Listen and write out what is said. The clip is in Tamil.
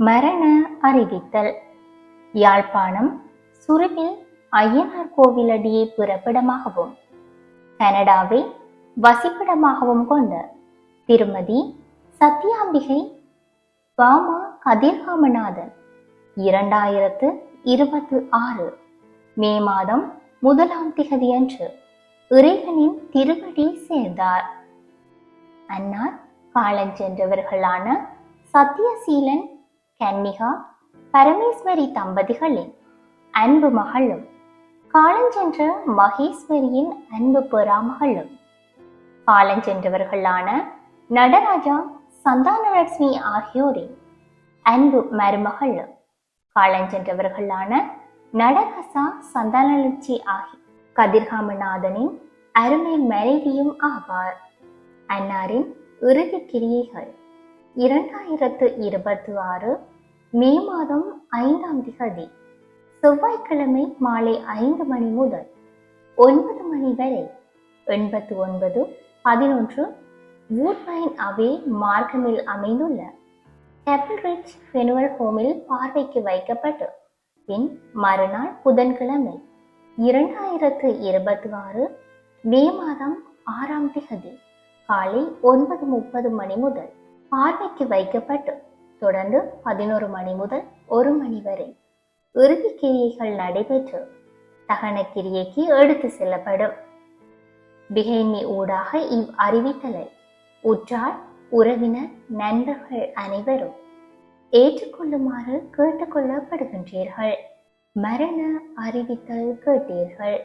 மரண அறிவித்தல். யாழ்ப்பாணம் சுருவில் ஐயனார் கோவிலடியை பிறப்பிடமாகவும் கனடாவை வசிப்பிடமாகவும் கொண்ட திருமதி சத்யாம்பிகை வாமா கதிர்காமநாதன் 2026 மே மாதம் 1ஆம் திகதியன்று இறைவனின் திருவடி சேர்ந்தார். அன்னார் காலஞ்சென்றவர்களான சத்யசீலன் கன்னிகா பரமேஸ்வரி தம்பதிகளின் அன்பு மகளும் காலஞ்சென்ற மகேஸ்வரியின் அன்பு பெறாமகளும் காலஞ்சென்றவர்களான நடராஜா சந்தானலட்சுமி ஆகியோரின் அன்பு மருமகளும் காலஞ்சென்றவர்களான நடராசா சந்தானலட்சுமி ஆகிய கதிர்காமநாதனின் அருமை மனைவியும் ஆவார். அன்னாரின் இறுதி கிரியைகள் 2026 மே மாதம் 5ஆம் திகதி செவ்வாய்க்கிழமை மாலை 5 மணி முதல் 9 மணி வரை 8911 வூட்மைன் அவே மார்க்கமில் அமைந்துள்ள டெபிள் ரிட்ஜ் ஃபெனுவல் ஹோமில் பார்வைக்கு வைக்கப்பட்டு பின் மறுநாள் புதன்கிழமை 2026 மே மாதம் 6ஆம் திகதி காலை 9:30 மணி முதல் பார்வைக்கு வைக்கப்பட்டு தொடர்ந்து 11 மணி முதல் 1 மணி வரை இறுதி கிரியைகள் நடைபெற்று தகன கிரியைக்கு எடுத்து செல்லப்படும். பிகைமி ஊடாக இவ் அறிவித்தலை உற்றார் உறவினர் நண்பர்கள் அனைவரும் ஏற்றுக்கொள்ளுமாறு கேட்டுக்கொள்ளப்படுகின்றீர்கள். மரண அறிவித்தல் கேட்டீர்கள்.